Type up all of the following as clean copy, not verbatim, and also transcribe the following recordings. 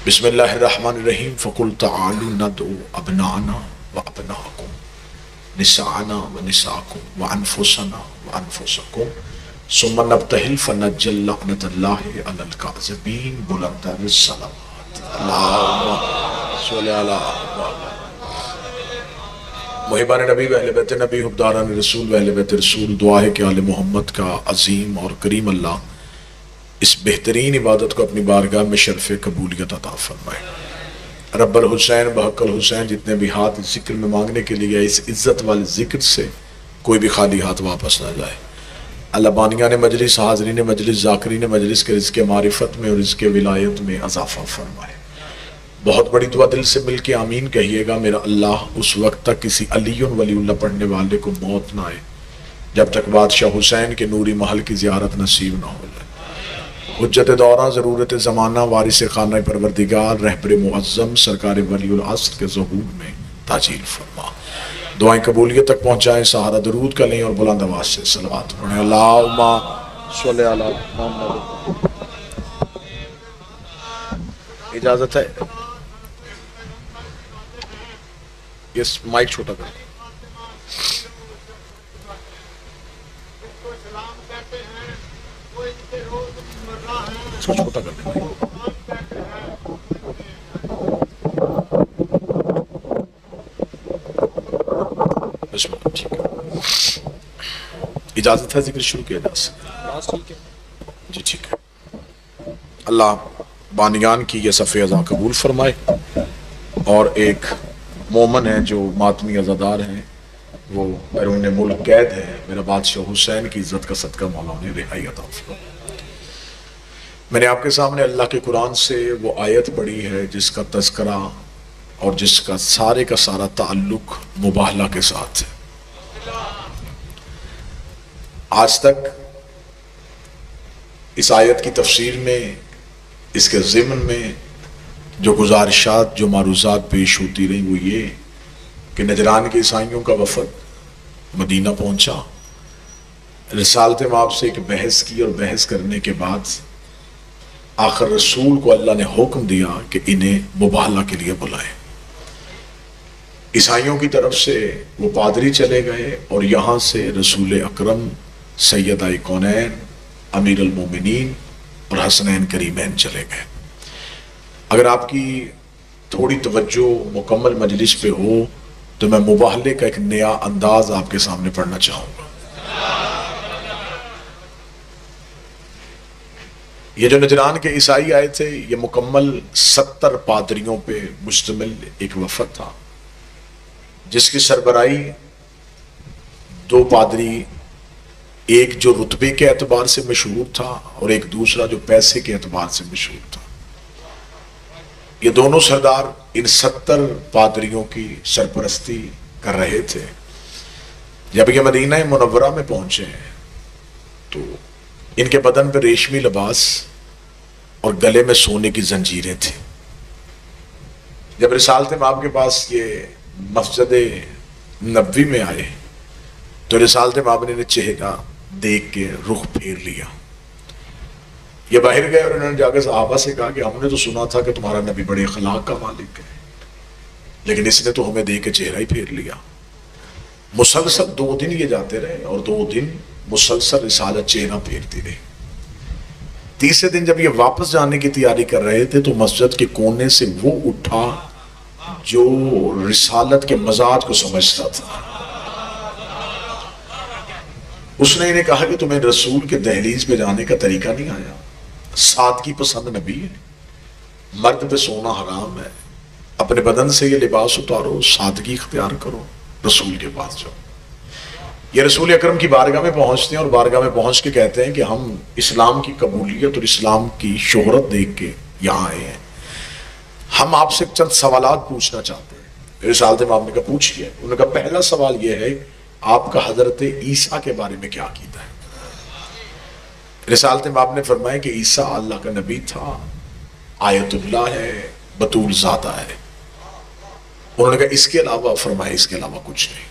بسم اللہ الرحمن الرحیم فقل تعالوا ندعو ابناءنا وابناءکم نساءنا ونساءکم وانفسنا وانفسکم ثم نبتہل فنجل لعنت اللہ علی الکاذبین بلندر الصلوات اللہم صلی اللہ محبان نبی و اہل بیت نبی حبداران رسول و اہل بیت رسول دعا ہے کہ آل محمد کا عظیم اور کریم اللہ اس بہترین عبادت کو اپنی بارگاہ میں شرف قبولیت عطا فرمائے۔ رب الحسین بحق الحسین جتنے بھی ہاتھ اس ذکر میں مانگنے کے لیے اس عزت والے ذکر سے کوئی بھی خالی ہاتھ واپس نہ جائے۔ اللہ بانیان مجلس، حاضرین مجلس، ذاکرین مجلس کے رزق معرفت میں اور رزق ولایت میں اضافہ فرمائے۔ بہت بڑی دعا دل سے مل کے آمین کہیے گا۔ میرا اللہ اس وقت تک کسی علی ولی اللہ پڑھنے والے کو موت نہ آئے جب تک بادشاہ حسین کے نوری محل کی زیارت نصیب نہ ہو جائے۔ حجت دورہ، ضرورت زمانہ، وارث خانہ پروردگار، رہبر معظم سرکار ولی العصر کے ظہور میں تاجیل فرما۔ دعائیں قبولیت تک پہنچائیں، سہارا درود کا لیں اور بلند آواز سے صلوات پڑھیں۔ اللہم صلی علی محمد۔ اجازت ہے؟ یہ مائک چھوٹا کر چھوٹا کر دیں۔ بسم اللہ، ٹھیک ہے، اجازت ہے ذکر شروع کیا جا سکتا؟ جی ٹھیک ہے۔ اللہ بانیان کی یہ صفحہ ازاں قبول فرمائے، اور ایک مومن ہے جو ماتمی عزادار ہیں، وہ بیرون ملک قید ہے، میرا بادشاہ حسین کی عزت کا صدقہ مولا نے رہائی عطا فرمائے۔ میں نے آپ کے سامنے اللہ کے قرآن سے وہ آیت پڑھی ہے جس کا تذکرہ اور جس کا سارا تعلق مباہلہ کے ساتھ ہے۔ آج تک اس آیت کی تفسیر میں، اس کے ضمن میں جو گزارشات، جو معروضات پیش ہوتی رہیں وہ یہ کہ نجران کے عیسائیوں کا وفد مدینہ پہنچا، رسالت مآب سے ایک بحث کی، اور بحث کرنے کے بعد آخر رسول کو اللہ نے حکم دیا کہ انہیں مباہلہ کے لیے بلائیں۔ عیسائیوں کی طرف سے وہ پادری چلے گئے اور یہاں سے رسول اکرم سیدہ کونین امیر المومنین اور حسنین کریمین چلے گئے۔ اگر آپ کی تھوڑی توجہ مکمل مجلس پہ ہو تو میں مباہلے کا ایک نیا انداز آپ کے سامنے پڑھنا چاہوں گا۔ یہ جو نجران کے عیسائی آئے تھے، یہ مکمل 70 پادریوں پہ مشتمل ایک وفد تھا، جس کی سربراہی 2 پادری، ایک جو رتبے کے اعتبار سے مشہور تھا اور ایک دوسرا جو پیسے کے اعتبار سے مشہور تھا۔ یہ دونوں سردار ان 70 پادریوں کی سرپرستی کر رہے تھے۔ جب یہ مدینہ منورہ میں پہنچے تو ان کے بدن پہ ریشمی لباس اور گلے میں سونے کی زنجیریں تھیں۔ جب رسالت مآب کے پاس یہ مسجد نبوی میں آئے تو رسالت مآب نے چہرہ دیکھ کے رخ پھیر لیا۔ یہ باہر گئے اور انہوں نے جا کے صحابہ سے کہا کہ ہم نے تو سنا تھا کہ تمہارا نبی بڑے اخلاق کا مالک ہے، لیکن اس نے تو ہمیں دیکھ کے چہرہ ہی پھیر لیا۔ مسلسل 2 دن یہ جاتے رہے اور 2 دن مسلسل رسالت چہرہ پھیرتی رہی۔ تیسرے دن جب یہ واپس جانے کی تیاری کر رہے تھے تو مسجد کے کونے سے وہ اٹھا جو رسالت کے مزاج کو سمجھتا تھا۔ اس نے انہیں کہا کہ تمہیں رسول کے دہلیز پہ جانے کا طریقہ نہیں آیا؟ سادگی پسند نبی ہے، مرد پہ سونا حرام ہے، اپنے بدن سے یہ لباس اتارو، سادگی اختیار کرو، رسول کے پاس جاؤ۔ یہ رسول اکرم کی بارگاہ میں پہنچتے ہیں اور بارگاہ میں پہنچ کے کہتے ہیں کہ ہم اسلام کی قبولیت اور اسلام کی شہرت دیکھ کے یہاں آئے ہیں، ہم آپ سے چند سوالات پوچھنا چاہتے ہیں۔ رسالت مآب نے کہا پوچھئے۔ انہوں نے کہا پہلا سوال یہ ہے آپ کا حضرت عیسیٰ کے بارے میں کیا عقیدہ ہے؟ رسالت مآب نے فرمایا کہ عیسیٰ اللہ کا نبی تھا، آیت اللہ ہے، بطول ذاتہ ہے۔ انہوں نے کہا اس کے علاوہ؟ فرمایا اس کے علاوہ کچھ نہیں۔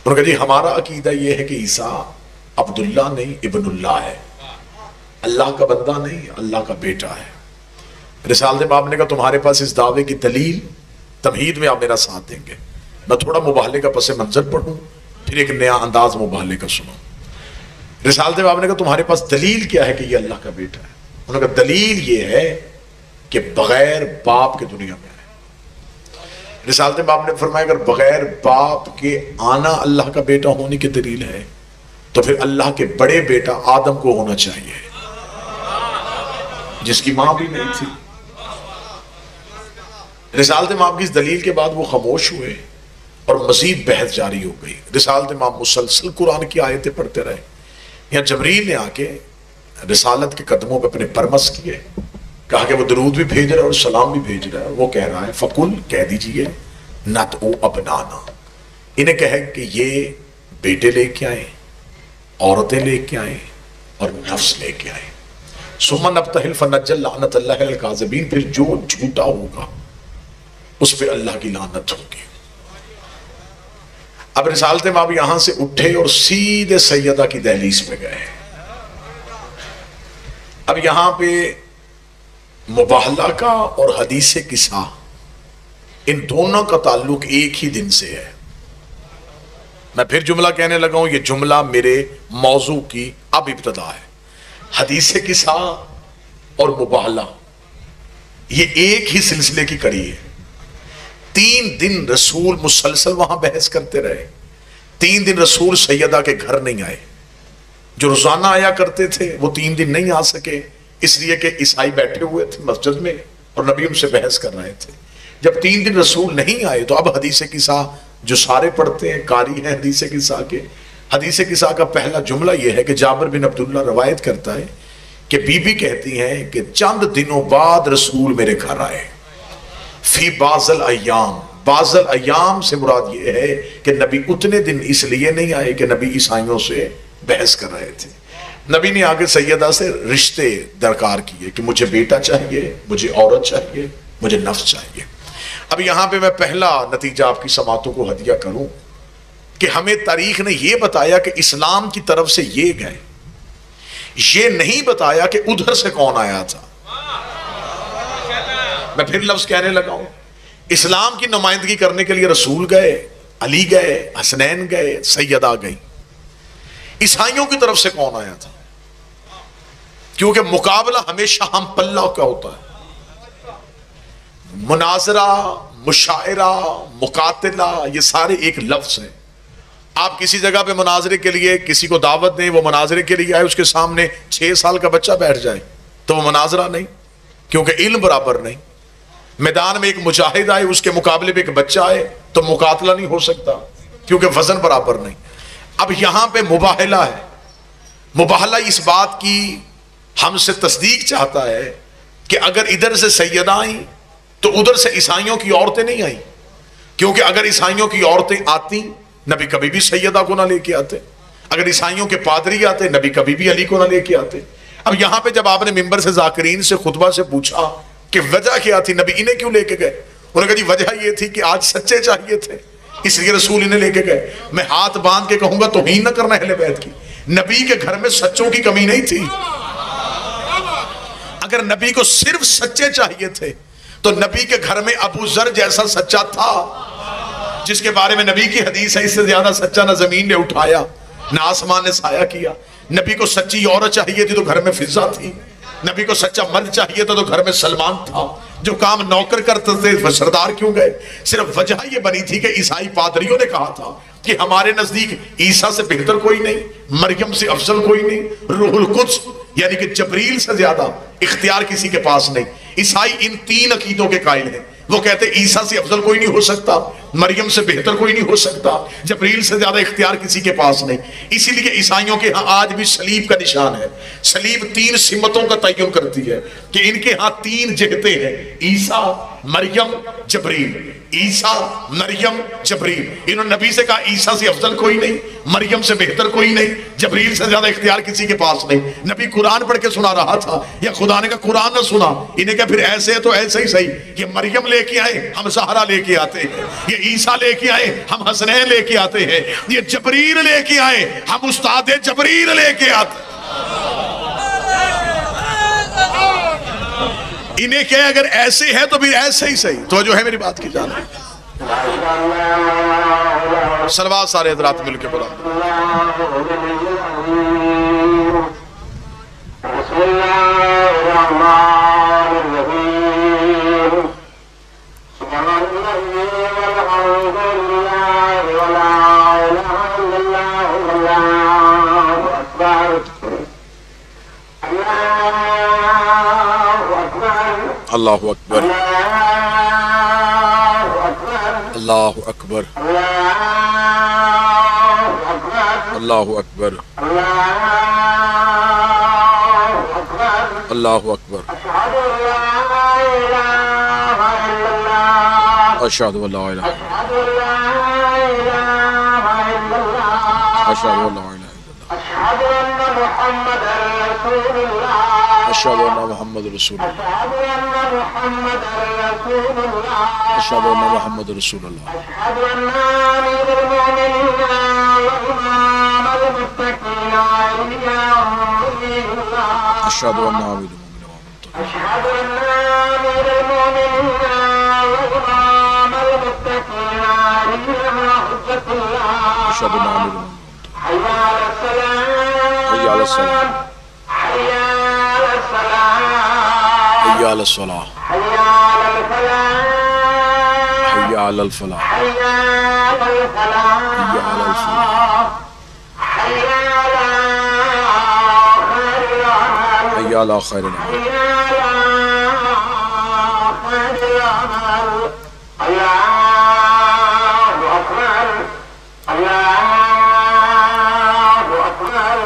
انہوں نے کہا جی ہمارا عقیدہ یہ ہے کہ عیسیٰ عبداللہ نہیں ابن اللہ ہے، اللہ کا بندہ نہیں اللہ کا بیٹا ہے۔ رسالت امام نے کہا تمہارے پاس اس دعوے کی دلیل؟ تمہید میں آپ میرا ساتھ دیں گے؟ میں تھوڑا مباہلے کا پس منظر پڑھوں، پھر ایک نیا انداز مباہلے کا سنوں۔ رسالت امام نے کہا تمہارے پاس دلیل کیا ہے کہ یہ اللہ کا بیٹا ہے؟ انہوں نے کہا دلیل یہ ہے کہ بغیر باپ کے دنیا میں آئے۔ رسالت امام نے فرمایا اگر بغیر باپ کے آنا اللہ کا بیٹا ہونے کی دلیل ہے تو پھر اللہ کے بڑے بیٹا آدم کو ہونا چاہیے، جس کی ماں بھی نہیں تھی۔ رسالت امام کی اس دلیل کے بعد وہ خاموش ہوئے اور مزید بحث جاری ہو گئی۔ رسالت امام مسلسل قرآن کی آیتیں پڑھتے رہے۔ یہاں جبریل نے آ کے رسالت کے قدموں پہ اپنے پرمس کیے، کہا کہ وہ درود بھی بھیج رہا ہے اور سلام بھی بھیج رہا ہے۔ وہ کہہ رہا ہے فقل، کہہ دیجئے، نَتْعُ ابنانا، انہیں کہے کہ یہ بیٹے لے کے آئیں، عورتیں لے کے آئیں اور نفس لے کے آئیں۔ ثم نبتہل فنجل لعنت اللہ علی الکاذبین، پھر جو جھوٹا ہوگا اس پہ اللہ کی لعنت ہوگی۔ اب رسالت امام یہاں سے اٹھے اور سیدھے سیدہ کی دہلیز پہ گئے۔ اب یہاں پہ مباہلہ کا اور حدیث قصہ، ان دونوں کا تعلق ایک ہی دن سے ہے۔ میں پھر جملہ کہنے لگا ہوں، یہ جملہ میرے موضوع کی اب ابتدا ہے۔ حدیث قصہ اور مباہلہ یہ ایک ہی سلسلے کی کڑی ہے۔ 3 دن رسول مسلسل وہاں بحث کرتے رہے۔ 3 دن رسول سیدہ کے گھر نہیں آئے۔ جو روزانہ آیا کرتے تھے وہ 3 دن نہیں آ سکے، اس لیے کہ عیسائی بیٹھے ہوئے تھے مسجد میں اور نبی ان سے بحث کر رہے تھے۔ جب 3 دن رسول نہیں آئے تو اب حدیث قصہ جو سارے پڑھتے ہیں، قاری ہیں حدیث قصہ کے، حدیث قصہ کا پہلا جملہ یہ ہے کہ جابر بن عبداللہ روایت کرتا ہے کہ بی بی کہتی ہیں کہ چند دنوں بعد رسول میرے گھر آئے، فی بعض الایام، بعض الایام سے مراد یہ ہے کہ نبی اتنے دن اس لیے نہیں آئے کہ نبی عیسائیوں سے بحث کر رہے تھے۔ نبی نے آگے سیدہ سے رشتے درکار کیے کہ مجھے بیٹا چاہیے، مجھے عورت چاہیے، مجھے نفس چاہیے۔ اب یہاں پہ میں پہلا نتیجہ آپ کی سماعتوں کو ہدیہ کروں کہ ہمیں تاریخ نے یہ بتایا کہ اسلام کی طرف سے یہ گئے، یہ نہیں بتایا کہ ادھر سے کون آیا تھا۔ میں پھر لفظ کہنے لگا ہوں، اسلام کی نمائندگی کرنے کے لیے رسول گئے، علی گئے، حسنین گئے، سیدہ گئی۔ عیسائیوں کی طرف سے کون آیا تھا؟ کیونکہ مقابلہ ہمیشہ ہم پلہ کا ہوتا ہے۔ مناظرہ، مشاعرہ، مقاتلہ، یہ سارے ایک لفظ ہیں۔ آپ کسی جگہ پہ مناظرے کے لیے کسی کو دعوت دیں، وہ مناظرے کے لیے آئے، اس کے سامنے 6 سال کا بچہ بیٹھ جائے تو وہ مناظرہ نہیں، کیونکہ علم برابر نہیں۔ میدان میں ایک مجاہد آئے، اس کے مقابلے پہ ایک بچہ آئے تو مقاتلہ نہیں ہو سکتا، کیونکہ وزن برابر نہیں۔ اب یہاں پہ مباہلہ ہے۔ مباہلہ اس بات کی ہم سے تصدیق چاہتا ہے کہ اگر ادھر سے سیدہ آئیں تو ادھر سے عیسائیوں کی عورتیں نہیں آئیں، کیونکہ اگر عیسائیوں کی عورتیں آتی نبی کبھی بھی سیدہ کو نہ لے کے آتے، اگر عیسائیوں کے پادری آتے نبی کبھی بھی علی کو نہ لے کے آتے۔ اب یہاں پہ جب آپ نے ممبر سے ذاکرین سے خطبہ سے پوچھا کہ وجہ کیا تھی، نبی انہیں کیوں لے کے گئے؟ انہوں نے کہا جی وجہ یہ تھی کہ آج سچے چاہیے تھے، اس لیے رسول انہیں لے کے گئے۔ میں ہاتھ باندھ کے کہوں گا توہین نہ کرنا اہل بیت کی، نبی کے گھر میں سچوں کی کمی نہیں تھی۔ اگر نبی کو صرف سچے چاہیے تھے تو نبی کے گھر میں ابو ذر جیسا سچا تھا، جس کے بارے میں نبی کی حدیث ہے اس سے زیادہ سچا نہ زمین نے اٹھایا نہ آسمان نے سایہ کیا۔ نبی کو سچی عورت چاہیے تھی تو گھر میں فضا تھی، نبی کو سچا مرد چاہیے تھا تو گھر میں سلمان تھا۔ جو کام نوکر کرتے تھے وہ سردار کیوں گئے؟ صرف وجہ یہ بنی تھی کہ عیسائی پادریوں نے کہا تھا کہ ہمارے نزدیک عیسیٰ سے بہتر کوئی نہیں، مریم سے افضل کوئی نہیں، روح القدس یعنی کہ جبریل سے زیادہ اختیار کسی کے پاس نہیں۔ عیسائی ان 3 عقیدوں کے قائل ہیں۔ وہ کہتے ہیں عیسیٰ سے افضل کوئی نہیں ہو سکتا، مریم سے بہتر کوئی نہیں ہو سکتا، جبریل سے زیادہ اختیار کسی کے پاس نہیں۔ اسی لیے عیسائیوں کے ہاں آج بھی صلیب کا نشان ہے۔ صلیب 3 سمتوں کا تعین کرتی ہے کہ ان کے ہاں 3 جہتیں ہیں، عیسیٰ، مریم، جبریل۔ عیسیٰ، مریم، جبریل۔ انہوں نے نبی سے کہا عیسیٰ سے افضل کوئی نہیں، مریم سے بہتر کوئی نہیں، جبریل سے زیادہ اختیار کسی کے پاس نہیں۔ نبی قرآن پڑھ کے سنا رہا تھا یا خدا نے کہا قرآن نہ سنا؟ انہیں کہا پھر ایسے ہے تو ایسے ہی صحیح، یہ مریم لے کے آئے ہم زہرا لے کے آتے ہیں، یہ عیسیٰ لے کے آئے ہم حسنین لے کے آتے ہیں، یہ جبریل لے کے آئے ہم استاد جبریل لے کے آتے ہیں۔ انہیں کہے اگر ایسے ہے تو بھی ایسے ہی صحیح. تو جو ہے میری بات کی جانا سلوات سارے حضرات مل کے بلا. بسم اللہ الرحمن الرحیم. سبحان اللہ والحمد للہ ولا الہ الا اللہ واللہ اکبر. اللہ اکبر. اللہ اکبر. اللہ اکبر. اللہ اکبر. اشہد ان لا الہ الا اللہ. اشہد ان لا الہ الا اللہ. اشہد ان محمد رسول اللہ. اشہد ان محمد رسول اللہ. اشہد ان محمد رسول اللہ. اشہد ان امیر المؤمنین وامام المتقین علی اللہ. اشہد ان عامل المؤمنین اشہد ان امیر المؤمنین وامام المتقین علی حجۃ اللہ. اشہد ان عامل المؤمنین حی علی الصلاۃ. حی علی الصلاۃ. حی علی الصلاۃ. حی علی الصلاۃ. حی علی الفلاح. حی علی الفلاح. حی علی الفلاح. حی علی الفلاح. حی علی خیر العمل. حی علی خیر العمل. حی علی خیر العمل. اللہ اکبر. اللہ اکبر.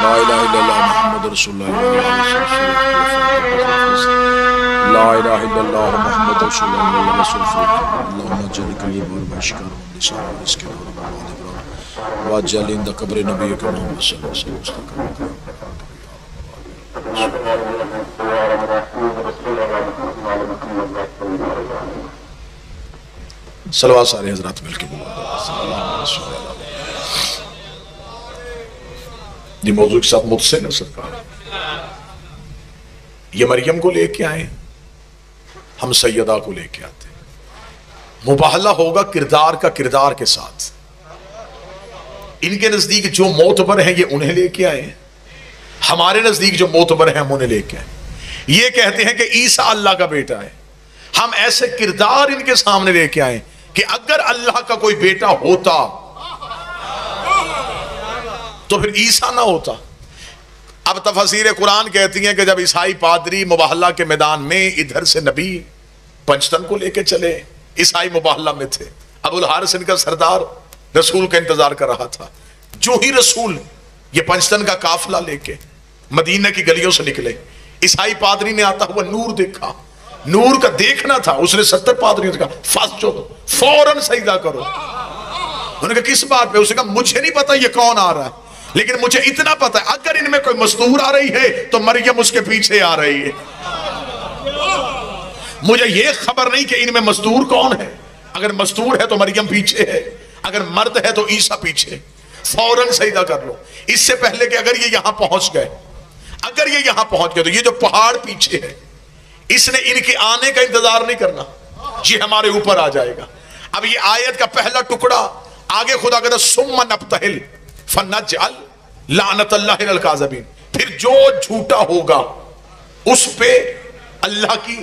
لا الہ لا الہ الا اللہ محمد رسول اللہ. لا الہ الا اللہ محمد رسول اللہ. اللہم اجعل قریب اور بشکر لسان اور اس کے دور اور واجعل عند قبر نبی کے محمد صلی اللہ علیہ وسلم. صلوات سارے حضرات مل کے یہ موضوع کے ساتھ متصل ہے سرکار. یہ مریم کو لے کے آئے, ہم سیدہ کو لے کے آتے. مباہلہ ہوگا کردار کا کردار کے ساتھ. ان کے نزدیک جو معتبر ہیں یہ انہیں لے کے آئے, ہمارے نزدیک جو معتبر ہیں ہم انہیں لے کے آئے. یہ کہتے ہیں کہ عیسیٰ اللہ کا بیٹا ہے, ہم ایسے کردار ان کے سامنے لے کے آئے کہ اگر اللہ کا کوئی بیٹا ہوتا تو پھر عیسیٰ نہ ہوتا. اب تفسیر قرآن کہتی ہیں کہ جب عیسائی پادری مباہلہ کے میدان میں ادھر سے نبی پنجتن کو لے کے چلے, عیسائی مباہلہ میں تھے, ابو الحارث ان کا سردار رسول کا انتظار کر رہا تھا. جو ہی رسول یہ پنجتن کا قافلہ لے کے مدینہ کی گلیوں سے نکلے, عیسائی پادری نے آتا ہوا نور دیکھا. نور کا دیکھنا تھا, اس نے 70 پادریوں سے کہا فاسجدو, فوراً سجدہ کرو. انہوں نے کہا کس بات پہ؟ اس نے کہا مجھے نہیں پتا یہ کون آ رہا ہے, لیکن مجھے اتنا پتا ہے اگر ان میں کوئی مستور آ رہی ہے تو مریم اس کے پیچھے آ رہی ہے. مجھے یہ خبر نہیں کہ ان میں مستور کون ہے. اگر مستور ہے تو مریم پیچھے ہے, اگر مرد ہے تو عیسیٰ پیچھے. فوراً سجدہ کر لو. اس سے پہلے کہ اگر یہ یہاں پہنچ گئے, اگر یہ یہاں پہنچ گئے تو یہ جو پہاڑ پیچھے ہے اس نے ان کے آنے کا انتظار نہیں کرنا, یہ ہمارے اوپر آ جائے گا. اب یہ آیت کا پہلا ٹکڑا آگے خدا کہتا ثم نبتہل فنجعل لعنت اللہ علی الکاذبین. پھر جو جھوٹا ہوگا اس پہ اللہ کی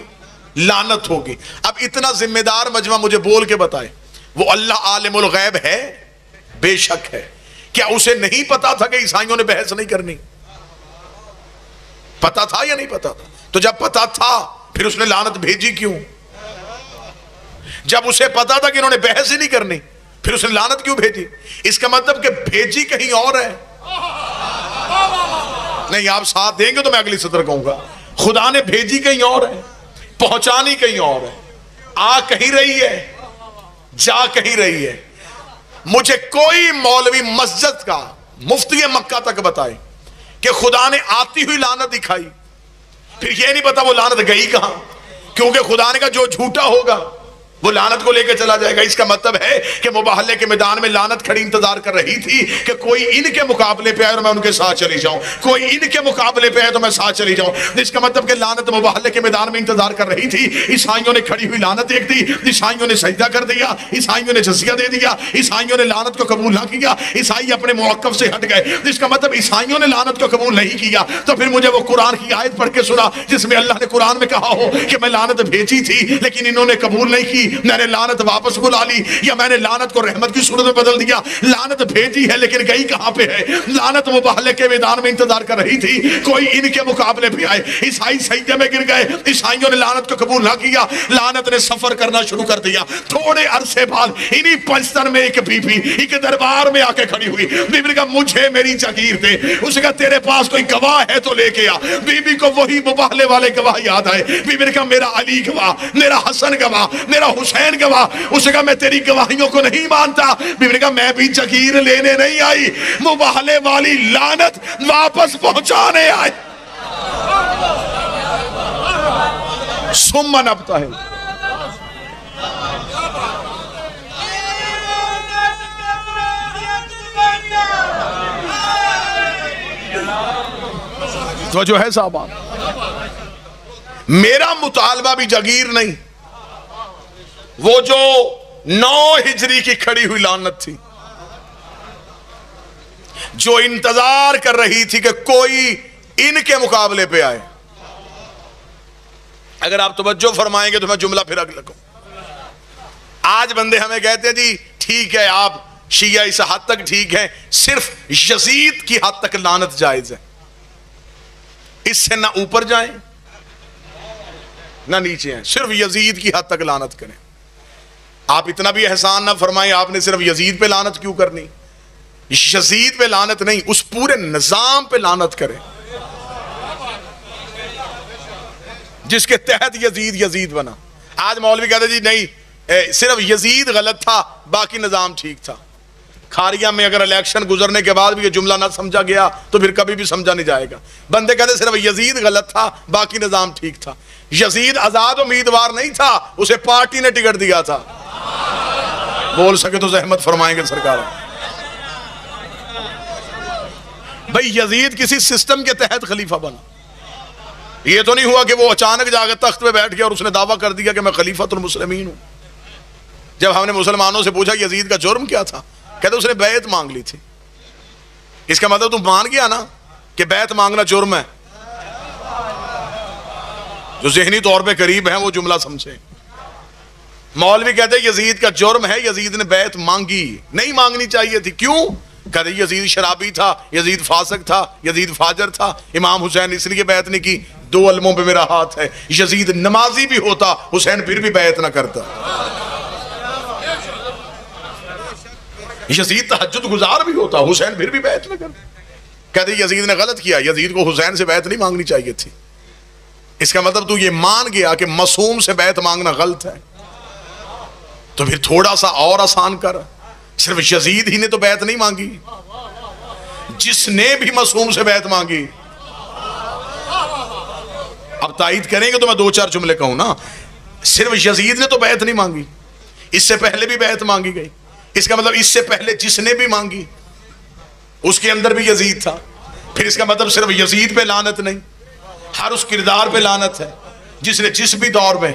لعنت ہوگی. اب اتنا ذمہ دار مجمع مجھے بول کے بتائے, وہ اللہ عالم الغیب ہے؟ بے شک ہے. کیا اسے نہیں پتا تھا کہ عیسائیوں نے بحث نہیں کرنی؟ پتا تھا یا نہیں پتا تھا؟ تو جب پتا تھا پھر اس نے لعنت بھیجی کیوں؟ جب اسے پتا تھا کہ انہوں نے بحث ہی نہیں کرنی پھر اس نے لعنت کیوں بھیجی؟ اس کا مطلب کہ بھیجی کہیں اور ہے. نہیں, آپ ساتھ دیں گے تو میں اگلی سطر کہوں گا. خدا نے بھیجی کہیں اور ہے, پہنچانی کہیں اور ہے, آ کہیں رہی ہے, جا کہیں رہی ہے. مجھے کوئی مولوی مسجد کا مفتی مکہ تک بتائے کہ خدا نے آتی ہوئی لعنت دکھائی, پھر یہ نہیں پتا وہ لعنت گئی کہاں, کیونکہ خدا نے کہا جو جھوٹا ہوگا وہ لعنت کو لے کے چلا جائے گا۔ اس کا مطلب ہے کہ مباہلے کے میدان میں لعنت کھڑی انتظار کر رہی تھی کہ کوئی ان کے مقابلے پہ آئے اور میں ان کے ساتھ چلی جاؤں، کوئی ان کے مقابلے پہ آئے تو میں ساتھ چلی جاؤں۔ اس کا مطلب کہ لعنت مباہلے کے میدان میں انتظار کر رہی تھی۔ عیسائیوں نے کھڑی ہوئی لعنت دیکھ دی، عیسائیوں نے سجدہ کر دیا، عیسائیوں نے جزیہ دے دیا، عیسائیوں نے لعنت کو قبول نہ کیا، عیسائی اپنے موقف سے ہٹ گئے۔ اس کا مطلب عیسائیوں نے لعنت کو قبول نہیں کیا تو پھر مجھے وہ قرآن کی آیت پڑھ کے سنا جس میں اللہ نے قرآن میں کہا ہو کہ میں لعنت بھیجی تھی لیکن انہوں نے قبول نہیں کی، میں نے لعنت واپس بلا لی، یا میں نے لعنت کو رحمت کی صورت میں بدل دیا۔ لعنت بھیجی ہے لیکن گئی کہاں پہ ہے؟ لعنت مباہلے کے میدان میں انتظار کر رہی تھی، کوئی ان کے مقابلے پہ آئے، عیسائی سجدے میں گر گئے، عیسائیوں نے لعنت کو قبول نہ کیا، لعنت نے سفر کرنا شروع کر دیا۔ تھوڑے عرصے بعد انہی پاکستان میں ایک بی بی ایک دربار میں آ کے کھڑی ہوئی، بی بی نے کہا مجھے میری جگیر دے، اس نے کہا تیرے پاس کوئی گواہ ہے تو لے کے آ۔ بی بی کو وہی مباہلے والے گواہ یاد آئے، بی بی نے کہا میرا علی گواہ، میرا حسن گواہ، میرا حسین گواہ۔ اس نے کہا میں تیری گواہیوں کو نہیں مانتا۔ بی بی نے کہا میں بھی جگیر لینے نہیں آئی، مباہلے والی لعنت واپس پہنچانے آئی۔ ثم نبتہل، تو جو ہے صاحبہ میرا مطالبہ بھی جگیر نہیں، وہ جو 9 ہجری کی کھڑی ہوئی لعنت تھی جو انتظار کر رہی تھی کہ کوئی ان کے مقابلے پہ آئے۔ اگر آپ توجہ فرمائیں گے تو میں جملہ پھر اگلا کہوں۔ آج بندے ہمیں کہتے ہیں جی ٹھیک ہے آپ شیعہ اس حد تک ٹھیک ہے، صرف یزید کی حد تک لعنت جائز ہے، اس سے نہ اوپر جائیں نہ نیچے ہیں، صرف یزید کی حد تک لعنت کریں۔ آپ اتنا بھی احسان نہ فرمائیں آپ نے صرف یزید پہ لعنت کیوں کرنی، یزید پہ لعنت نہیں، اس پورے نظام پہ لعنت کریں جس کے تحت یزید بنا۔ آج مولوی کہتے جی نہیں صرف یزید غلط تھا باقی نظام ٹھیک تھا۔ کھاریہ میں اگر الیکشن گزرنے کے بعد بھی یہ جملہ نہ سمجھا گیا تو پھر کبھی بھی سمجھا نہیں جائے گا۔ بندے کہتے صرف یزید غلط تھا باقی نظام ٹھیک تھا۔ یزید آزاد امیدوار نہیں تھا، اسے پارٹی نے ٹکٹ دیا تھا۔ بول سکے تو زحمت فرمائیں گے سرکار۔ بھئی یزید کسی سسٹم کے تحت خلیفہ بنا، یہ تو نہیں ہوا کہ وہ اچانک جا کے تخت پہ بیٹھ گیا اور اس نے دعویٰ کر دیا کہ میں خلیفۃ المسلمین ہوں۔ جب ہم نے مسلمانوں سے پوچھا یزید کا جرم کیا تھا، کہتے اس نے بیعت مانگ لی تھی۔ اس کا مطلب تم مان گیا نا کہ بیعت مانگنا جرم ہے۔ جو ذہنی طور پہ قریب ہیں وہ جملہ سمجھیں۔ مولوی کہتے ہیں یزید کا جرم ہے، یزید نے بیعت مانگی، نہیں مانگنی چاہیے تھی۔ کیوں؟ کہتے یزید شرابی تھا، یزید فاسق تھا، یزید فاجر تھا، امام حسین اس لیے بیعت نہیں کی۔ 2 علموں پہ میرا ہاتھ ہے، یزید نمازی بھی ہوتا حسین پھر بھی بیعت نہ کرتا۔ یزید تہجد گزار بھی ہوتا حسین پھر بھی بیعت نہ کرتا۔ کہتے یزید نے غلط کیا، یزید کو حسین سے بیعت نہیں مانگنی چاہیے تھی۔ اس کا مطلب تو یہ مان گیا کہ معصوم سے بیعت مانگنا غلط ہے، تو پھر تھوڑا سا اور آسان کر، صرف یزید ہی نے تو بیعت نہیں مانگی، جس نے بھی معصوم سے بیعت مانگی۔ اب تائید کریں گے تو میں 2-4 جملے کہوں نا۔ صرف یزید نے تو بیعت نہیں مانگی، اس سے پہلے بھی بیعت مانگی گئی۔ اس کا مطلب اس سے پہلے جس نے بھی مانگی اس کے اندر بھی یزید تھا۔ پھر اس کا مطلب صرف یزید پہ لعنت نہیں، ہر اس کردار پہ لعنت ہے جس نے جس بھی دور میں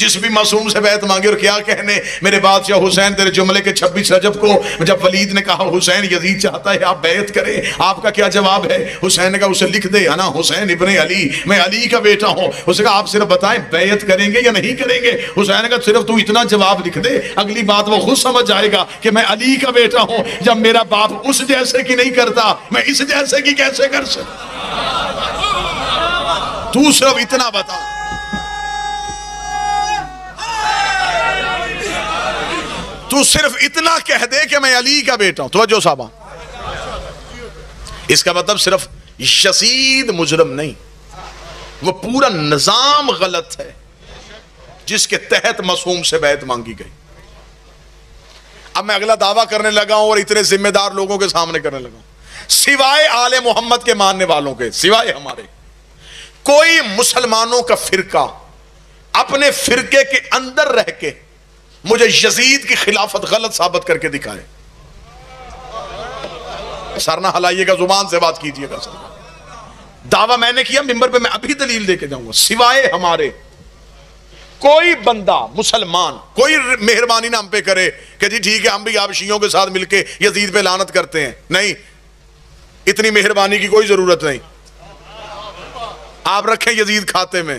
جس بھی معصوم سے بیعت مانگی۔ اور کیا کہنے میرے بادشاہ حسین، تیرے جملے کے 26 رجب کو جب ولید نے کہا حسین یزید چاہتا ہے آپ بیعت کریں، آپ کا کیا جواب ہے؟ حسین نے کہا اسے لکھ دے، انا حسین ابن علی، میں علی کا بیٹا ہوں۔ اس نے کہا آپ صرف بتائیں بیعت کریں گے یا نہیں کریں گے؟ حسین نے کہا صرف تو اتنا جواب لکھ دے، اگلی بات وہ خود سمجھ جائے گا کہ میں علی کا بیٹا ہوں۔ جب میرا باپ اس جیسے کی نہیں کرتا میں اس جیسے کی کیسے کر سکتا؟ تو صرف اتنا بتا۔ تو صرف اتنا کہہ دے کہ میں علی کا بیٹا ہوں۔ توجہ صاحبہ، اس کا مطلب صرف یزید مجرم نہیں، وہ پورا نظام غلط ہے جس کے تحت معصوم سے بیعت مانگی گئی۔ اب میں اگلا دعویٰ کرنے لگا ہوں اور اتنے ذمہ دار لوگوں کے سامنے کرنے لگا ہوں، سوائے آل محمد کے ماننے والوں کے، سوائے ہمارے، کوئی مسلمانوں کا فرقہ اپنے فرقے کے اندر رہ کے مجھے یزید کی خلافت غلط ثابت کر کے دکھائے. سر نہ ہلائیے گا, زبان سے بات کیجئے گا. سر دعویٰ میں نے کیا ممبر پہ, میں ابھی دلیل دے کے جاؤں گا. سوائے ہمارے کوئی بندہ مسلمان کوئی مہربانی نہ ہم پہ کرے کہ جی ٹھیک ہے ہم بھی آپ شیعوں کے ساتھ مل کے یزید پہ لعنت کرتے ہیں. نہیں, اتنی مہربانی کی کوئی ضرورت نہیں. آپ رکھیں یزید کھاتے میں,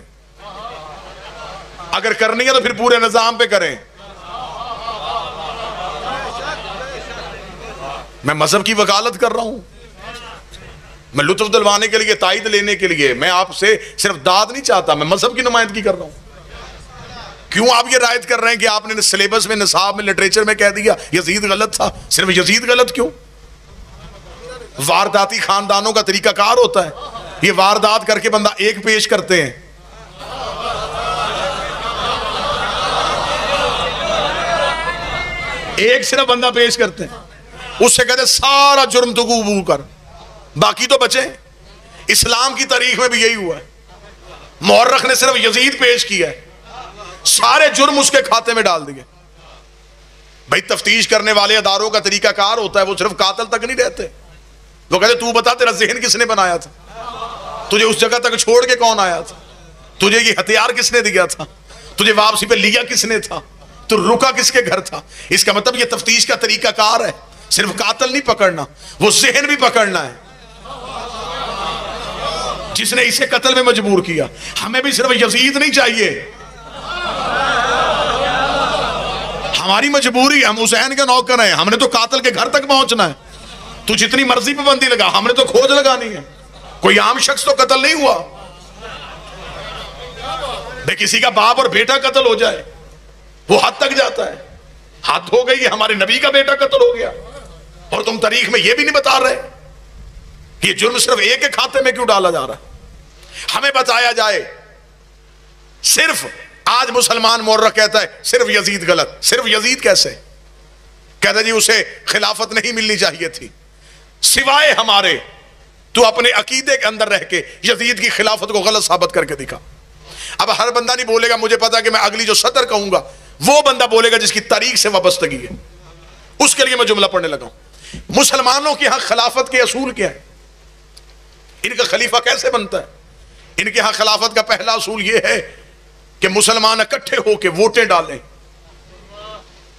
اگر کرنی ہے تو پھر پورے نظام پہ کریں. میں مذہب کی وکالت کر رہا ہوں, میں لطف دلوانے کے لیے, تائید لینے کے لیے. میں آپ سے صرف داد نہیں چاہتا, میں مذہب کی نمائندگی کر رہا ہوں. کیوں آپ یہ رائد کر رہے ہیں کہ آپ نے سلیبس میں, نصاب میں, لٹریچر میں کہہ دیا یزید غلط تھا؟ صرف یزید غلط کیوں؟ وارداتی خاندانوں کا طریقہ کار ہوتا ہے, یہ واردات کر کے بندہ ایک پیش کرتے ہیں. ایک صرف بندہ پیش کرتے ہیں, اس سے کہتے سارا جرم تو قبول کر, باقی تو بچے. اسلام کی تاریخ میں بھی یہی ہوا ہے. مورخ نے صرف یزید پیش کیا ہے, سارے جرم اس کے کھاتے میں ڈال دیے. بھائی تفتیش کرنے والے اداروں کا طریقہ کار ہوتا ہے, وہ صرف قاتل تک نہیں رہتے. وہ کہتے تو بتا تیرا ذہن کس نے بنایا تھا, تجھے اس جگہ تک چھوڑ کے کون آیا تھا, تجھے یہ ہتھیار کس نے دیا تھا, تجھے واپسی پہ لیا کس نے تھا, تو رکا کس کے گھر تھا. اس کا مطلب یہ تفتیش کا طریقہ کار ہے, صرف قاتل نہیں پکڑنا, وہ ذہن بھی پکڑنا ہے جس نے اسے قتل میں مجبور کیا. ہمیں بھی صرف یزید نہیں چاہیے, ہماری مجبوری, ہم حسین کے نوکر ہیں, ہم نے تو قاتل کے گھر تک پہنچنا ہے. تو جتنی مرضی پابندی لگا, ہم نے تو کھوج لگانی ہے. کوئی عام شخص تو قتل نہیں ہوا. بے کسی کا باپ اور بیٹا قتل ہو جائے وہ حد تک جاتا ہے. حد ہو گئی, ہمارے نبی کا بیٹا قتل ہو گیا, اور تم تاریخ میں یہ بھی نہیں بتا رہے کہ یہ جرم صرف ایک کے کھاتے میں کیوں ڈالا جا رہا ہے. ہمیں بتایا جائے. صرف آج مسلمان مورخ کہتا ہے صرف یزید غلط. صرف یزید کیسے؟ کہتا ہے جی اسے خلافت نہیں ملنی چاہیے تھی. سوائے ہمارے تو اپنے عقیدے کے اندر رہ کے یزید کی خلافت کو غلط ثابت کر کے دکھا. اب ہر بندہ نہیں بولے گا مجھے پتا کہ میں اگلی جو صدر کہوں گا وہ بندہ بولے گا جس کی تاریخ سے وابستگی ہے. اس کے لیے میں جملہ پڑھنے لگا ہوں. مسلمانوں کے ہاں خلافت کے اصول کیا ہے, ان کا خلیفہ کیسے بنتا ہے؟ ان کے ہاں خلافت کا پہلا اصول یہ ہے کہ مسلمان اکٹھے ہو کے ووٹیں ڈالیں,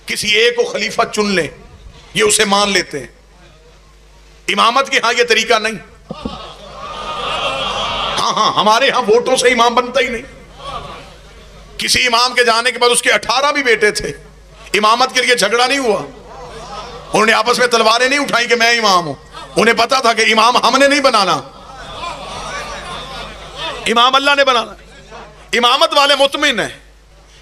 کسی ایک کو خلیفہ چن لیں, یہ اسے مان لیتے ہیں. امامت کے ہاں یہ طریقہ نہیں. ہاں ہمارے ہاں ووٹوں سے امام بنتا ہی نہیں. کسی امام کے جانے کے بعد اس کے 18 بھی بیٹے تھے, امامت کے لیے جھگڑا نہیں ہوا. انہوں نے آپس میں تلواریں نہیں اٹھائیں کہ میں امام ہوں. انہیں پتا تھا کہ امام ہم نے نہیں بنانا, امام اللہ نے بنانا. امامت والے مطمئن ہیں.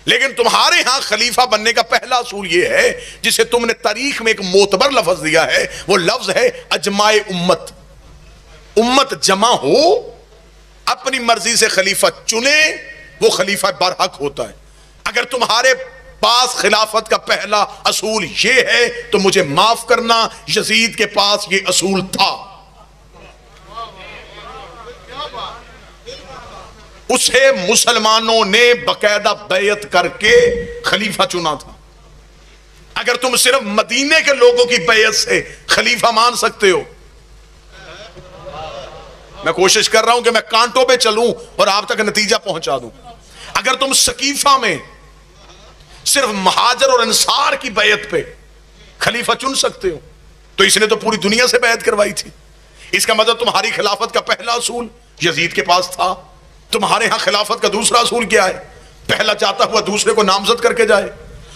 لیکن تمہارے ہاں خلیفہ بننے کا پہلا اصول یہ ہے جسے تم نے تاریخ میں ایک معتبر لفظ دیا ہے, وہ لفظ ہے اجماع امت. امت جمع ہو, اپنی مرضی سے خلیفہ چنے, وہ خلیفہ برحق ہوتا ہے. اگر تمہارے پاس خلافت کا پہلا اصول یہ ہے تو مجھے معاف کرنا, یزید کے پاس یہ اصول تھا. اسے مسلمانوں نے باقاعدہ بیعت کر کے خلیفہ چنا تھا. اگر تم صرف مدینے کے لوگوں کی بیعت سے خلیفہ مان سکتے ہو, میں کوشش کر رہا ہوں کہ میں کانٹوں پہ چلوں اور آپ تک نتیجہ پہنچا دوں. اگر تم سقیفہ میں صرف مہاجر اور انصار کی بیعت پہ خلیفہ چن سکتے ہو تو اس نے تو پوری دنیا سے بیعت کروائی تھی. اس کا مطلب تمہاری خلافت کا پہلا اصول یزید کے پاس تھا. تمہارے ہاں خلافت کا دوسرا اصول کیا ہے؟ پہلا چاہتا ہوا دوسرے کو نامزد کر کے جائے,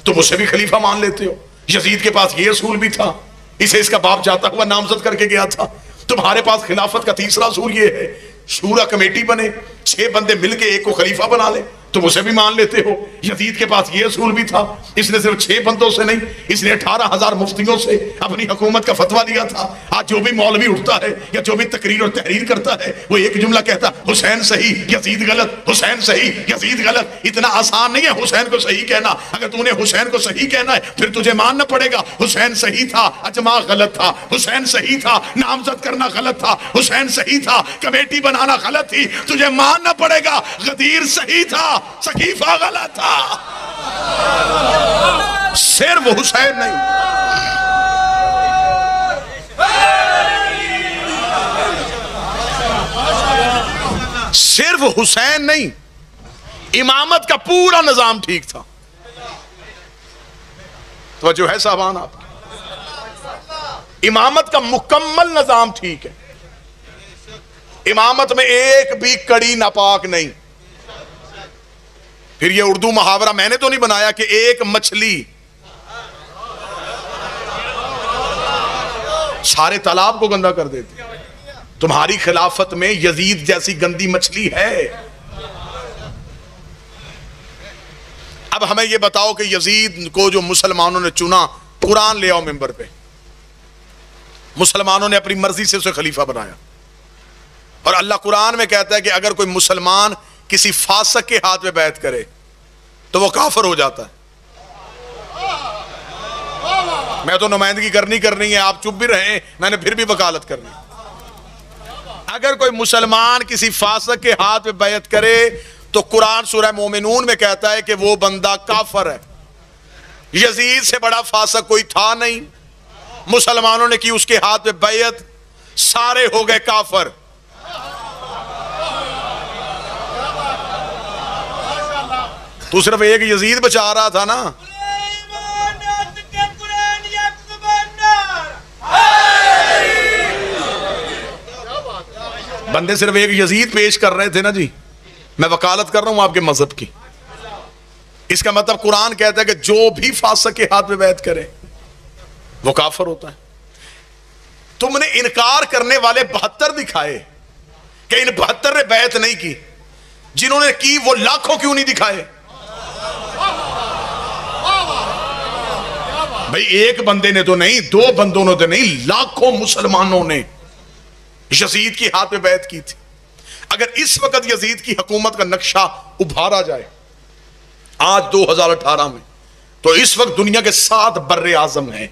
تم اسے بھی خلیفہ مان لیتے ہو. یزید کے پاس یہ اصول بھی تھا, اسے اس کا باپ چاہتا ہوا نامزد کر کے گیا تھا. تمہارے پاس خلافت کا تیسرا اصول یہ ہے شورا کمیٹی بنے, 6 بندے مل کے ایک کو خلیفہ بنا لے, تم اسے بھی مان لیتے ہو. یزید کے پاس یہ اصول بھی تھا, اس نے صرف 6 بندوں سے نہیں, اس نے 18,000 مفتیوں سے اپنی حکومت کا فتویٰ لیا تھا. آج جو بھی مولوی اٹھتا ہے یا جو بھی تقریر اور تحریر کرتا ہے وہ ایک جملہ کہتا حسین صحیح یزید غلط, حسین صحیح یزید غلط. اتنا آسان نہیں ہے حسین کو صحیح کہنا. اگر تو نے حسین کو صحیح کہنا ہے پھر تجھے ماننا پڑے گا حسین صحیح تھا, اجماع غلط تھا, حسین صحیح تھا, نامزد کرنا غلط تھا, حسین صحیح تھا, کمیٹی بنانا غلط تھی. تجھے ماننا پڑے گا غدیر صحیح تھا, سقیفہ غلط تھا. صرف حسین نہیں، صرف حسین نہیں، امامت کا پورا نظام ٹھیک تھا۔ توجہ ہے صاحبان آپ کی؟ امامت کا مکمل نظام ٹھیک ہے، امامت میں ایک بھی کڑی ناپاک نہیں۔ پھر یہ اردو محاورہ میں نے تو نہیں بنایا کہ ایک مچھلی سارے تالاب کو گندا کر دیتی۔ تمہاری خلافت میں یزید جیسی گندی مچھلی ہے۔ اب ہمیں یہ بتاؤ کہ یزید کو جو مسلمانوں نے چنا، قرآن لے آؤ منبر پہ، مسلمانوں نے اپنی مرضی سے اسے خلیفہ بنایا، اور اللہ قرآن میں کہتا ہے کہ اگر کوئی مسلمان کسی فاسق کے ہاتھ میں بیعت کرے تو وہ کافر ہو جاتا ہے۔ میں تو نمائندگی کرنی ہے، آپ چپ بھی رہیں، میں نے پھر بھی وکالت کرنی۔ اگر کوئی مسلمان کسی فاسق کے ہاتھ میں بیعت کرے تو قرآن سورہ مومنون میں کہتا ہے کہ وہ بندہ کافر ہے۔ یزید سے بڑا فاسق کوئی تھا نہیں، مسلمانوں نے کی اس کے ہاتھ میں بیعت، سارے ہو گئے کافر۔ تو صرف ایک یزید بچا رہا تھا نا۔ بندے صرف ایک یزید پیش کر رہے تھے نا جی، میں وکالت کر رہا ہوں آپ کے مذہب کی۔ اس کا مطلب قرآن کہتا ہے کہ جو بھی فاسق کے ہاتھ میں بیعت کرے وہ کافر ہوتا ہے۔ تم نے انکار کرنے والے 72 دکھائے کہ ان 72 نے بیعت نہیں کی، جنہوں نے کی وہ لاکھوں کیوں نہیں دکھائے؟ بھئی ایک بندے نے تو نہیں، 2 بندوں نے تو نہیں، لاکھوں مسلمانوں نے یزید کی ہاتھ میں بیعت کی تھی۔ اگر اس وقت یزید کی حکومت کا نقشہ ابھارا جائے آج 2018 میں، تو اس وقت دنیا کے 7 بر اعظم ہیں،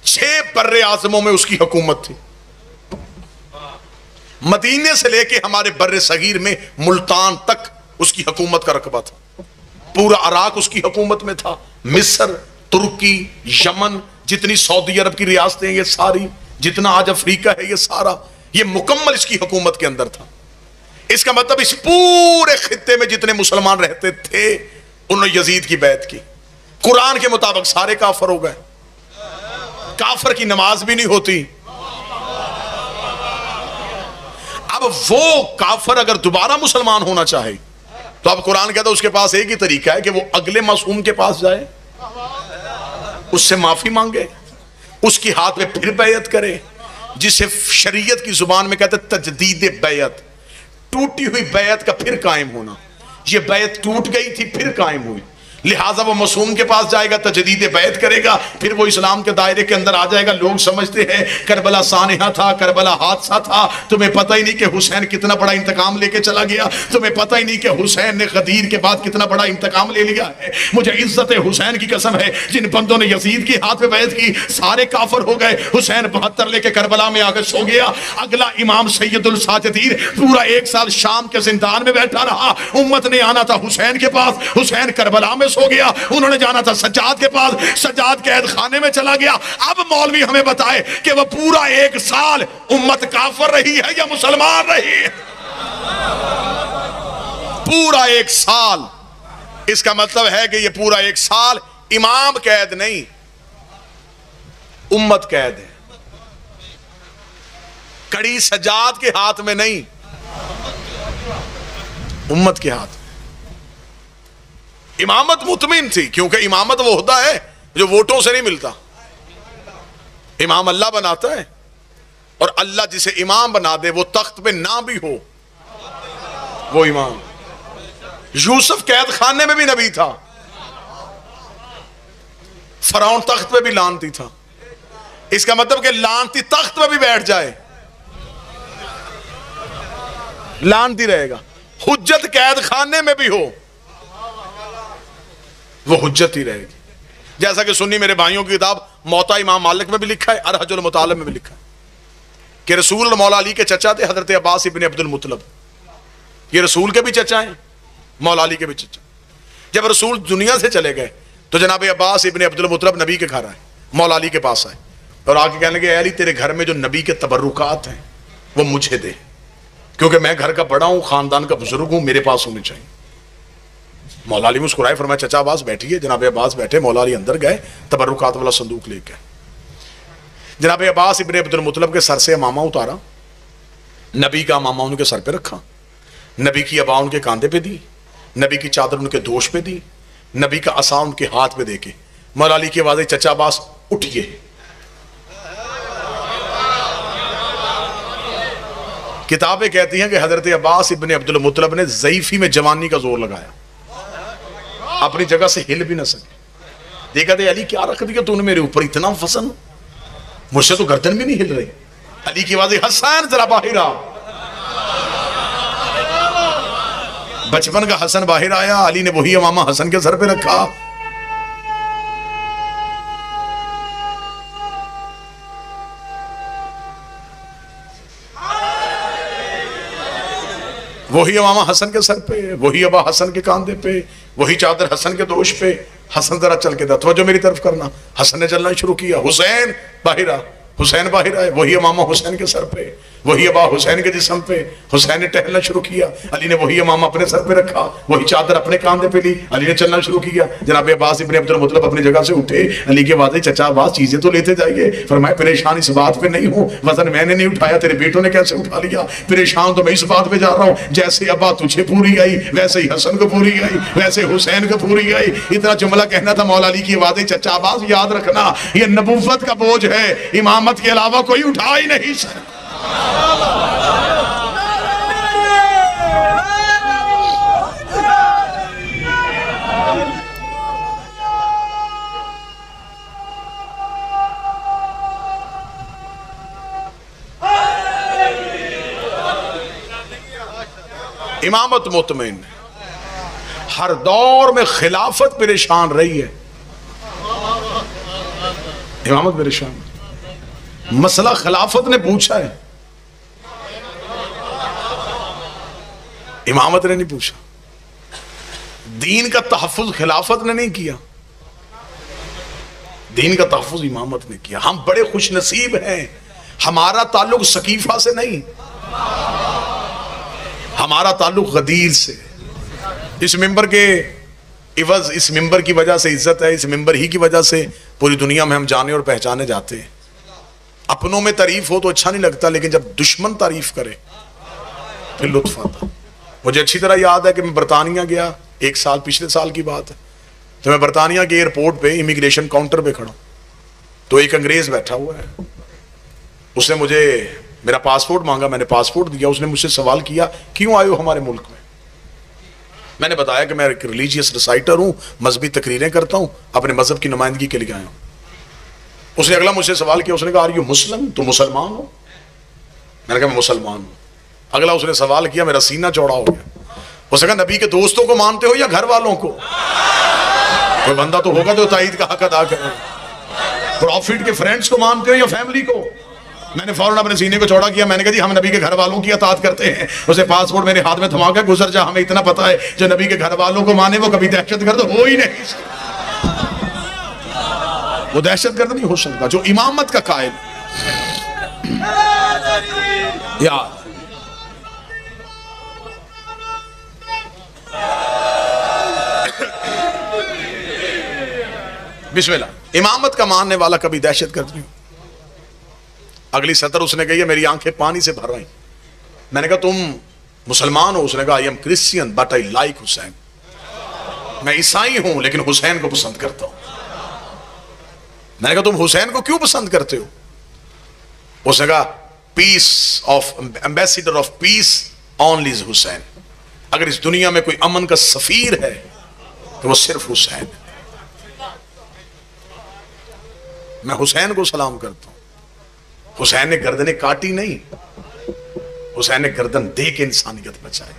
6 بر اعظموں میں اس کی حکومت تھی۔ مدینے سے لے کے ہمارے بر صغیر میں ملتان تک اس کی حکومت کا رقبہ تھا، پورا عراق اس کی حکومت میں تھا، مصر، ترکی، یمن، جتنی سعودی عرب کی ریاستیں یہ ساری، جتنا آج افریقہ ہے یہ سارا، یہ مکمل اس کی حکومت کے اندر تھا۔ اس کا مطلب اس پورے خطے میں جتنے مسلمان رہتے تھے انہوں نے یزید کی بیعت کی۔ قرآن کے مطابق سارے کافر ہو گئے، کافر کی نماز بھی نہیں ہوتی۔ اب وہ کافر اگر دوبارہ مسلمان ہونا چاہے تو اب قرآن کہتا ہے اس کے پاس ایک ہی طریقہ ہے کہ وہ اگلے معصوم کے پاس جائے، اس سے معافی مانگے، اس کی ہاتھ میں پھر بیعت کرے، جسے شریعت کی زبان میں کہتے ہیں تجدید بیعت، ٹوٹی ہوئی بیعت کا پھر قائم ہونا۔ یہ بیعت ٹوٹ گئی تھی پھر قائم ہوئی، لہٰذا وہ معصوم کے پاس جائے گا، تجدید بیعت کرے گا، پھر وہ اسلام کے دائرے کے اندر آ جائے گا۔ لوگ سمجھتے ہیں کربلا سانحہ تھا، کربلا حادثہ تھا، تمہیں پتہ ہی نہیں کہ حسین کتنا بڑا انتقام لے کے چلا گیا، تمہیں پتہ ہی نہیں کہ حسین نے غدیر کے بعد کتنا بڑا انتقام لے لیا ہے۔ مجھے عزت حسین کی قسم ہے، جن بندوں نے یزید کی ہاتھ میں بیعت کی سارے کافر ہو گئے۔ حسین 72 لے کے کربلا میں آ کے سو گیا۔ اگلا امام سید الساجدین پورا 1 سال شام کے زندان میں بیٹھا رہا۔ امت نے آنا تھا حسین کے پاس، حسین کربلا میں سو گیا۔ انہوں نے جانا تھا سجاد کے پاس، سجاد قید خانے میں چلا گیا۔ اب مولوی ہمیں بتائے کہ وہ پورا 1 سال امت کافر رہی ہے یا مسلمان رہی ہے؟ پورا 1 سال۔ اس کا مطلب ہے کہ یہ پورا 1 سال امام قید نہیں، امت قید ہے۔ کڑی سجاد کے ہاتھ میں نہیں، امت کے ہاتھ۔ امامت مطمئن تھی، کیونکہ امامت وہ ہوتا ہے جو ووٹوں سے نہیں ملتا، امام اللہ بناتا ہے، اور اللہ جسے امام بنا دے وہ تخت پہ نہ بھی ہو وہ امام۔ یوسف قید خانے میں بھی نبی تھا، فرعون تخت پہ بھی لعنتی تھا۔ اس کا مطلب کہ لعنتی تخت پہ بھی بیٹھ جائے لعنتی رہے گا، حجت قید خانے میں بھی ہو وہ حجت ہی رہے گی۔ جیسا کہ سنی میرے بھائیوں کی کتاب موطا امام مالک میں بھی لکھا ہے، ارحج المطالب میں بھی لکھا ہے کہ رسول مولا علی کے چچا تھے حضرت عباس ابن عبد المطلب۔ یہ رسول کے بھی چچا ہیں، مولا علی کے بھی چچا۔ جب رسول دنیا سے چلے گئے تو جناب عباس ابن عبد المطلب نبی کے گھر آئے، مولا علی کے پاس آئے اور آ کے کہنے لگے اے علی تیرے گھر میں جو نبی کے تبرکات ہیں وہ مجھے دے، کیونکہ میں گھر کا بڑا ہوں، خاندان کا بزرگ ہوں، میرے پاس ہونے چاہیے۔ مولا علی مسکرائے، فرمایا چچا عباس بیٹھیے۔ جناب عباس بیٹھے، مولا علی اندر گئے، تبرکات والا صندوق لے کے جناب عباس ابن عبد المطلب کے سر سے امامہ اتارا، نبی کا امامہ ان کے سر پہ رکھا، نبی کی عبا ان کے کاندھے پہ دی، نبی کی چادر ان کے دوش پہ دی، نبی کا عصا ان کے ہاتھ پہ دے کے مولا علی کی آواز آئی چچا عباس اٹھیے۔ کتابیں کہتی ہیں کہ حضرت عباس ابن عبد المطلب نے ضعیفی میں جوانی کا زور لگایا، اپنی جگہ سے ہل بھی نہ سکے۔ دیکھا تھے علی کیا رکھ دیا تو نے میرے اوپر اتنا فسن، مجھ سے تو گردن بھی نہیں ہل رہی۔ علی کی آواز آئی حسن ذرا باہر آ۔ بچپن کا حسن باہر آیا، علی نے وہی امامہ حسن کے سر پہ رکھا۔ وہی امامہ حسن کے سر پہ، وہی ابا حسن کے کاندھے پہ، وہی چادر حسن کے دوش پہ۔ حسن ذرا چل کے دا، توجہ میری طرف کرنا۔ حسن نے چلنا شروع کیا، حسین باہر آ، حسین باہر آئے، وہی امامہ حسین کے سر پہ، وہی ابا حسین کے جسم پہ۔ حسین نے ٹہلنا شروع کیا، علی نے وہی امامہ اپنے سر پہ رکھا، وہی چادر اپنے کاندھے پہ لی، علی نے چلنا شروع کیا۔ جناب عباس ابن عبد المطلب اپنی جگہ سے اٹھے، علی کے بعد چچا عباس چیزیں تو لیتے جائیے۔ فرمایا پریشان اس بات پہ نہیں ہوں، وزن میں نے نہیں اٹھایا، تیرے بیٹوں نے کیسے اٹھا لیا؟ پریشان تو میں اس بات پہ جا رہا ہوں جیسے ابا تجھے پوری آئی ویسے ہی حسن کو پوری آئی، ویسے حسین کو پوری آئی۔ اتنا جملہ کہنا تھا مولا علی کی آواز چچا عباس یاد رکھنا یہ نبوت کا بوجھ ہے، امامت کے علاوہ کوئی اٹھا ہی نہیں سکتا۔ امامت مطمئن، ہر دور میں خلافت پریشان رہی ہے، امامت پریشان۔ مسئلہ خلافت نے پوچھا ہے، امامت نے نہیں پوچھا۔ دین کا تحفظ خلافت نے نہیں کیا، دین کا تحفظ امامت نے کیا۔ ہم بڑے خوش نصیب ہیں، ہمارا تعلق سقیفہ سے نہیں، ہمارا تعلق غدیر سے۔ اس ممبر کے عوض، اس ممبر کی وجہ سے عزت ہے، اس ممبر ہی کی وجہ سے پوری دنیا میں ہم جانے اور پہچانے جاتے ہیں۔ اپنوں میں تعریف ہو تو اچھا نہیں لگتا، لیکن جب دشمن تعریف کرے پھر لطف آتا۔ مجھے اچھی طرح یاد ہے کہ میں برطانیہ گیا، ایک سال، پچھلے سال کی بات ہے، تو میں برطانیہ کے ایئرپورٹ پہ امیگریشن کاؤنٹر پہ کھڑا ہوں، تو ایک انگریز بیٹھا ہوا ہے، اس نے مجھے میرا پاسپورٹ مانگا، میں نے پاسپورٹ دیا۔ اس نے مجھ سے سوال کیا کیوں آئے ہو ہمارے ملک میں؟ میں نے بتایا کہ میں ایک ریلیجیس ریسائٹر ہوں، مذہبی تقریریں کرتا ہوں، اپنے مذہب کی نمائندگی کے لیے آیا ہوں۔ اس نے اگلا مجھ سے سوال کیا، اس نے کہا آر یو مسلم؟ تو مسلمان ہو؟ میں نے کہا میں مسلمان ہوں۔ اگلا اس نے سوال کیا، میرا سینہ چوڑا ہو گیا، اس نے کہا نبی کے دوستوں کو مانتے ہو یا گھر والوں کو؟ کوئی بندہ تو ہوگا جو تائید کا حق ادا کرے، پروفٹ کے فرینڈز کو مانتے ہو یا فیملی کو؟ میں نے فوراً اپنے سینے کو چوڑا کیا، میں نے کہا جی ہم نبی کے گھر والوں کی اطاعت کرتے ہیں۔ اسے پاسپورٹ میرے ہاتھ میں تھما کے گزر جا، ہمیں اتنا پتا ہے جو نبی کے گھر والوں کو مانے وہ کبھی دہشت گرد ہو ہی نہیں سکتا، وہ دہشت گرد نہیں ہو سکتا جو امامت کا قائل۔ یاد بسم اللہ، امامت کا ماننے والا کبھی دہشت گرد نہیں۔ اگلی سطر اس نے کہی میری آنکھیں پانی سے بھر رہی۔ میں نے کہا تم مسلمان ہو؟ اس نے کہا I am Christian but I like حسین، میں عیسائی ہوں لیکن حسین کو پسند کرتا ہوں۔ میں نے کہا تم حسین کو کیوں پسند کرتے ہو؟ اس نے کہا peace of ambassador of peace only is Hussain, اگر اس دنیا میں کوئی امن کا سفیر ہے تو وہ صرف حسین ہے۔ میں حسین کو سلام کرتا ہوں۔ حسین نے گردنیں کاٹی نہیں، حسین نے گردن دے کے انسانیت بچائی۔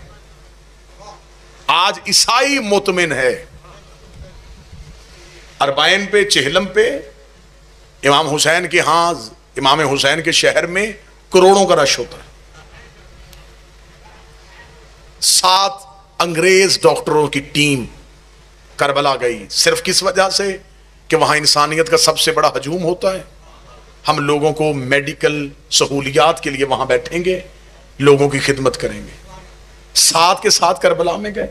آج عیسائی مطمئن ہے، اربعین پہ، چہلم پہ امام حسین کے ہاں، امام حسین کے شہر میں کروڑوں کا رش ہوتا ہے۔ 7 انگریز ڈاکٹروں کی ٹیم کربلا گئی صرف کس وجہ سے کہ وہاں انسانیت کا سب سے بڑا ہجوم ہوتا ہے. ہم لوگوں کو میڈیکل سہولیات کے لیے وہاں بیٹھیں گے, لوگوں کی خدمت کریں گے. ساتھ کے ساتھ کربلا میں گئے,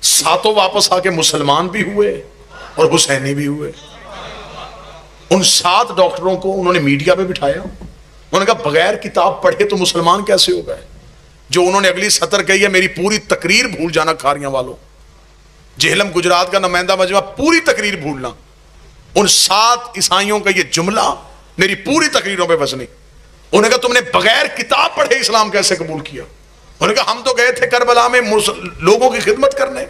ساتوں واپس آ کے مسلمان بھی ہوئے اور حسینی بھی ہوئے. ان 7 ڈاکٹروں کو انہوں نے میڈیا پہ بٹھایا. انہوں نے کہا بغیر کتاب پڑھے تو مسلمان کیسے ہو گئے. جو انہوں نے اگلی سطر کہی ہے, میری پوری تقریر بھول جانا کھاریاں والوں, جہلم گجرات کا نمائندہ مجمع, پوری تقریر بھولنا. ان 7 عیسائیوں کا یہ جملہ میری پوری تقریروں پہ وزنی. انہوں نے کہا تم نے بغیر کتاب پڑھے اسلام کیسے قبول کیا. انہوں نے کہا ہم تو گئے تھے کربلا میں لوگوں کی خدمت کرنے,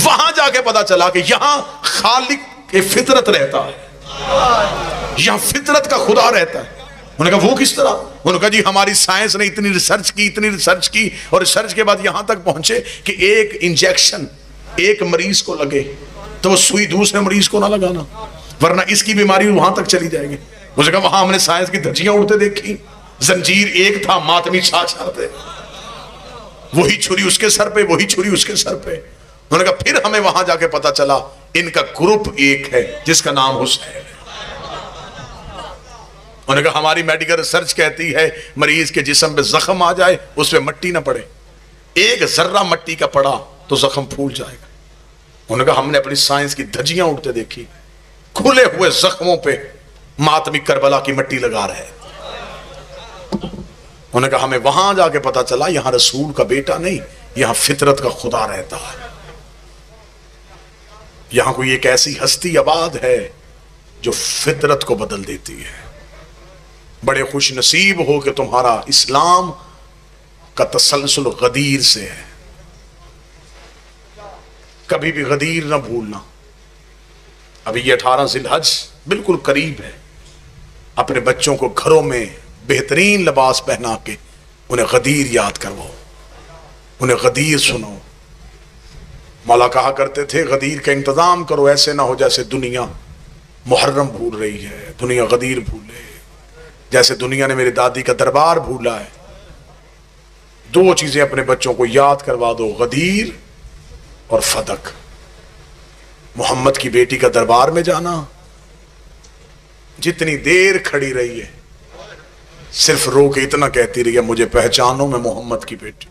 وہاں جا کے پتا چلا کہ یہاں خالق کی فطرت رہتا ہے, یہاں فطرت کا خدا رہتا ہے. انہوں نے کہا وہ کس طرح. انہوں نے کہا جی ہماری سائنس نے اتنی ریسرچ کی اور ریسرچ کے بعد یہاں تک پہنچے کہ ایک انجیکشن ایک مریض کو لگے تو وہ سوئی دوسرے مریض کو نہ لگانا, ورنہ اس کی بیماری وہاں تک چلی جائے گی. مجھے کہا وہاں ہم نے سائنس کی دھجیاں اڑتے دیکھی, زنجیر ایک تھا, ماتمی 4 تھے, وہی چھری اس کے سر پہ, وہی چھری اس کے سر پہ. انہوں نے کہا پھر ہمیں وہاں جا کے پتا چلا ان کا گروپ ایک ہے جس کا نام حسین ہے. انہوں نے کہا ہماری میڈیکل ریسرچ کہتی ہے مریض کے جسم پہ زخم آ جائے اس پہ مٹی نہ پڑے, ایک ذرہ مٹی کا پڑا تو زخم پھول جائے گا. انہوں نے کہا ہم نے اپنی سائنس کی دھجیاں اڑتے دیکھی, کھلے ہوئے زخموں پہ ماتمی کربلا کی مٹی لگا رہے. انہوں نے کہا ہمیں وہاں جا کے پتا چلا یہاں رسول کا بیٹا نہیں, یہاں فطرت کا خدا رہتا ہے. یہاں کوئی ایک ایسی ہستی آباد ہے جو فطرت کو بدل دیتی ہے. بڑے خوش نصیب ہو کہ تمہارا اسلام کا تسلسل غدیر سے ہے. کبھی بھی غدیر نہ بھولنا. ابھی یہ 18 ذی الحج بالکل قریب ہے. اپنے بچوں کو گھروں میں بہترین لباس پہنا کے انہیں غدیر یاد کرواؤ, انہیں غدیر سنو. مولا کہا کرتے تھے غدیر کا انتظام کرو, ایسے نہ ہو جیسے دنیا محرم بھول رہی ہے, دنیا غدیر بھولے, جیسے دنیا نے میری دادی کا دربار بھولا ہے. 2 چیزیں اپنے بچوں کو یاد کروا دو, غدیر اور فدق. محمد کی بیٹی کا دربار میں جانا, جتنی دیر کھڑی رہی ہے صرف رو کے اتنا کہتی رہی ہے مجھے پہچانو میں محمد کی بیٹی.